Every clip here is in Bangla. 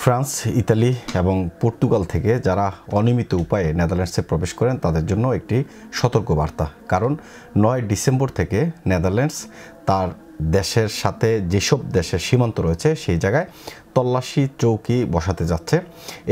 ফ্রান্স, ইতালি এবং পর্তুগাল থেকে যারা অনিয়মিত উপায়ে নেদারল্যান্ডসে প্রবেশ করেন তাদের জন্য একটি সতর্কবার্তা। কারণ 9 ডিসেম্বর থেকে নেদারল্যান্ডস তার দেশের সাথে যেসব দেশের সীমান্ত রয়েছে সেই জায়গায় তল্লাশি চৌকি বসাতে যাচ্ছে।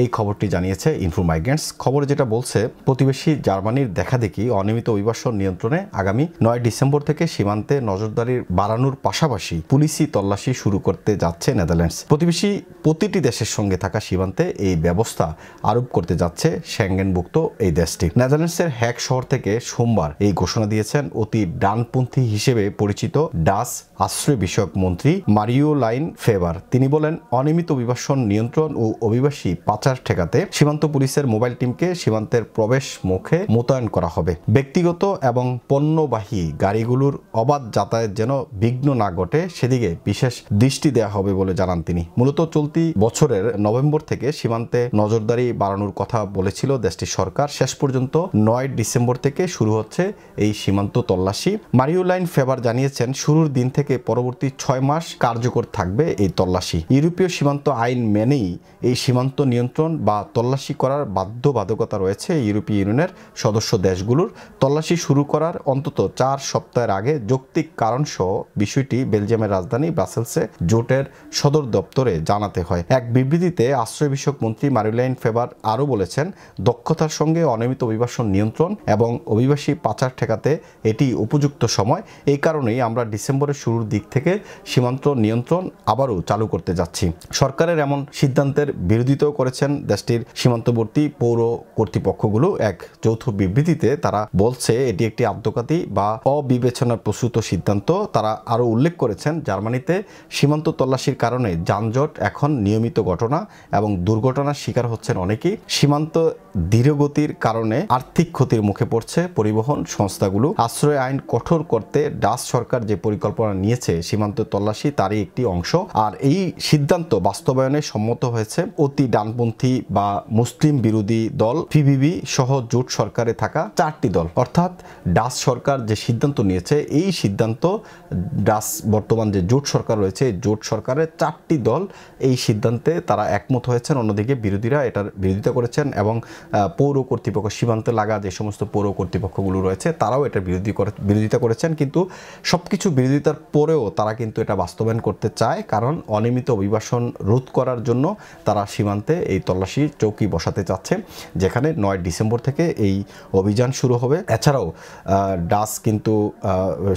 এই খবরটি জানিয়েছে ইনফোমাইগ্রেন্টস। খবরে যেটা বলছে, প্রতিবেশী জার্মানির দেখাদেখি অনিয়মিত অভিবাসন নিয়ন্ত্রণে আগামী 9 ডিসেম্বর থেকে সীমান্তে নজরদারি বাড়ানোর পাশাপাশি পুলিশি তল্লাশি শুরু করতে যাচ্ছে নেদারল্যান্ডস। প্রতিবেশী প্রতিটি দেশের সঙ্গে থাকা সীমান্তে এই ব্যবস্থা আরোপ করতে যাচ্ছে সেঙ্গেনভুক্ত এই দেশটি। নেদারল্যান্ডসের হ্যাগ শহর থেকে সোমবার এই ঘোষণা দিয়েছেন অতি ডানপন্থী হিসেবে পরিচিত ডাচ আশ্রয় বিষয়ক মন্ত্রী মারিওলাইন ফেভার। তিনি বলেন, অনিয়মিত অভিবাসন নিয়ন্ত্রণ ও অভিবাসী পাচার ঠেকাতে সীমান্ত পুলিশের মোবাইল টিমকে সীমান্তের প্রবেশ মুখে মোতায়েন করা হবে। ব্যক্তিগত এবং পণ্যবাহী গাড়িগুলোর অবাধ যাতায়াত যেন বিঘ্ন না ঘটে সেদিকে বিশেষ দৃষ্টি দেওয়া হবে বলে জানান তিনি। মূলত চলতি বছরের নভেম্বর থেকে সীমান্তে নজরদারি বাড়ানোর কথা বলেছিল দেশটির সরকার। শেষ পর্যন্ত 9 ডিসেম্বর থেকে শুরু হচ্ছে এই সীমান্ত তল্লাশি। মারিওলাইন ফেভার জানিয়েছেন, শুরুর দিন থেকে পরবর্তী 6 মাস কার্যকর থাকবে এই তল্লাশি। ইউরোপীয় সীমান্ত আইন মেনেই এই সীমান্ত নিয়ন্ত্রণ বা তল্লাশি করার বাধ্যবাধকতা রয়েছে ইউরোপীয় ইউনিয়নের সদস্য দেশগুলোর। তল্লাশি শুরু করার অন্তত 4 সপ্তাহের আগে যৌক্তিক কারণসহ বিষয়টি বেলজিয়ামের রাজধানী ব্রাসেলসে জোটের সদর দপ্তরে জানাতে হয়। এক বিবৃতিতে আশ্রয় বিষয়ক মন্ত্রী মারিওলাইন ফেভার আরও বলেছেন, দক্ষতার সঙ্গে অনিয়মিত অভিবাসন নিয়ন্ত্রণ এবং অভিবাসী পাচার ঠেকাতে এটি উপযুক্ত সময়। এই কারণেই আমরা ডিসেম্বরের শুরুর দিক থেকে সীমান্ত নিয়ন্ত্রণ আবারও চালু করতে যাচ্ছি। সরকারের এমন সিদ্ধান্তের বিরোধিতাও করেছেন দেশটির সীমান্তবর্তী পৌর কর্তৃপক্ষগুলো। এক যৌথ বিবৃতিতে তারা বলছে এটি একটি আত্মঘাতী বা অবিবেচনা প্রসূত সিদ্ধান্ত। তারা আরও উল্লেখ করেছেন, জার্মানিতে সীমান্ত তল্লাশির কারণে যানজট এখন নিয়মিত ঘটনা এবং দুর্ঘটনার শিকার হচ্ছেন অনেকেই। সীমান্ত ধীরগতির কারণে আর্থিক ক্ষতির মুখে পড়ছে পরিবহন সংস্থাগুলো। আশ্রয় আইন কঠোর করতে ডাচ সরকার যে পরিকল্পনা নিয়েছে সীমান্ত তল্লাশি তারই একটি অংশ। আর এই সিদ্ধান্ত বাস্তবায়নে সম্মত হয়েছে অতি ডানপন্থী বা মুসলিম বিরোধী দল পিভিভি সহ জোট সরকারে থাকা 4টি দল। অর্থাৎ ডাচ সরকার যে সিদ্ধান্ত নিয়েছে, এই সিদ্ধান্ত ডাচ বর্তমান যে জোট সরকার রয়েছে জোট সরকারের 4টি দল এই সিদ্ধান্তে তারা একমত হয়েছেন। অন্যদিকে বিরোধীরা এটার বিরোধিতা করেছেন এবং পৌর কর্তৃপক্ষ, সীমান্তে লাগা যে সমস্ত পৌর কর্তৃপক্ষগুলো রয়েছে তারাও এটার বিরোধিতা করেছেন। কিন্তু সবকিছু বিরোধিতার পরেও তারা কিন্তু এটা বাস্তবায়ন করতে চায়, কারণ অনিয়মিত অভিবাসন রোধ করার জন্য তারা সীমান্তে এই তল্লাশি চৌকি বসাতে চাচ্ছে, যেখানে 9 ডিসেম্বর থেকে এই অভিযান শুরু হবে। এছাড়াও ডাচ কিন্তু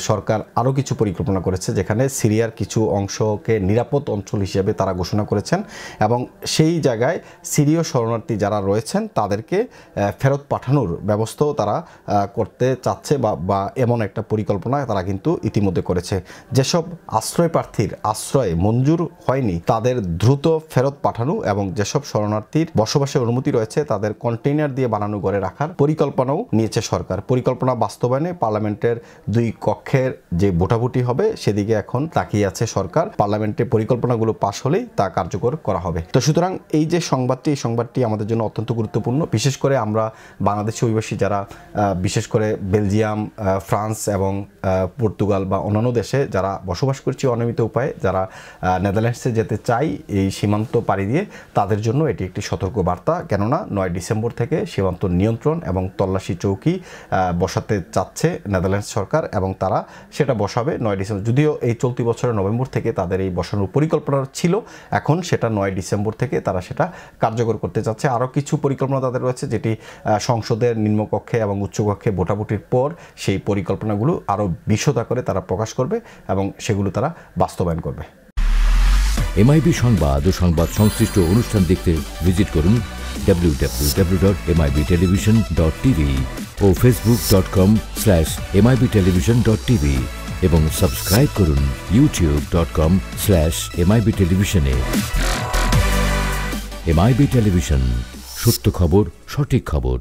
সরকার আরও কিছু পরিকল্পনা করেছে, যেখানে সিরিয়ার কিছু অংশকে নিরাপদ অঞ্চল হিসেবে তারা ঘোষণা করেছেন এবং সেই জায়গায় সিরীয় শরণার্থী যারা রয়েছেন তাদেরকে ফেরত পাঠানোর ব্যবস্থাও তারা করতে চাচ্ছে বা এমন একটা পরিকল্পনা তারা কিন্তু ইতিমধ্যে করেছে। যেসব আশ্রয় প্রার্থীর আশ্রয় মঞ্জুর হয়নি তাদের দ্রুত ফেরত পাঠানো এবং যেসব শরণার্থীর বসবাসের অনুমতি রয়েছে তাদের কন্টেইনার দিয়ে বানানো ঘরে রাখার পরিকল্পনাও নিয়েছে সরকার। পরিকল্পনা বাস্তবায়নে পার্লামেন্টের 2 কক্ষের যে ভোটাভুটি হবে সেদিকে এখন তাকিয়ে আছে সরকার। পার্লামেন্টে পরিকল্পনাগুলো পাশ হলেই তা কার্যকর করা হবে। তো সুতরাং এই যে সংবাদটি আমাদের জন্য অত্যন্ত গুরুত্বপূর্ণ। বিশেষ করে আমরা বাংলাদেশি অভিবাসী যারা বিশেষ করে বেলজিয়াম, ফ্রান্স এবং পর্তুগাল বা অন্যান্য দেশে যারা বসবাস করছি অনিয়মিত উপায়ে, যারা নেদারল্যান্ডসে যেতে চাই এই সীমান্ত পাড়ি দিয়ে, তাদের জন্য এটি একটি সতর্ক বার্তা। কেননা 9 ডিসেম্বর থেকে সীমান্ত নিয়ন্ত্রণ এবং তল্লাশি চৌকি বসাতে চাচ্ছে নেদারল্যান্ডস সরকার এবং তারা সেটা বসাবে 9 ডিসেম্বর। যদিও এই চলতি বছরের নভেম্বর থেকে তাদের এই বসানোর পরিকল্পনা ছিল, এখন সেটা 9 ডিসেম্বর থেকে তারা সেটা কার্যকর করতে চাচ্ছে। আরও কিছু পরিকল্পনা তাদের রয়েছে, যেটি সংসদের নিম্নকক্ষে এবং উচ্চকক্ষে ভোটাভুটির পর সেই পরিকল্পনাগুলো আরও বিশদ করে তারা প্রকাশ করবে এবং সেগুলো তারা বাস্তবায়ন করবে। এমআইবি সংবাদ ও সংবাদ সংশ্লিষ্ট অনুষ্ঠান দেখতে ভিজিট করুন www.mibtelevision.tv ও facebook.com/mibtelevision.tv এবং সাবস্ক্রাইব করুন youtube.com/mibtelevision এ। এমআইবি টেলিভিশন, সত্য খবর, সঠিক খবর।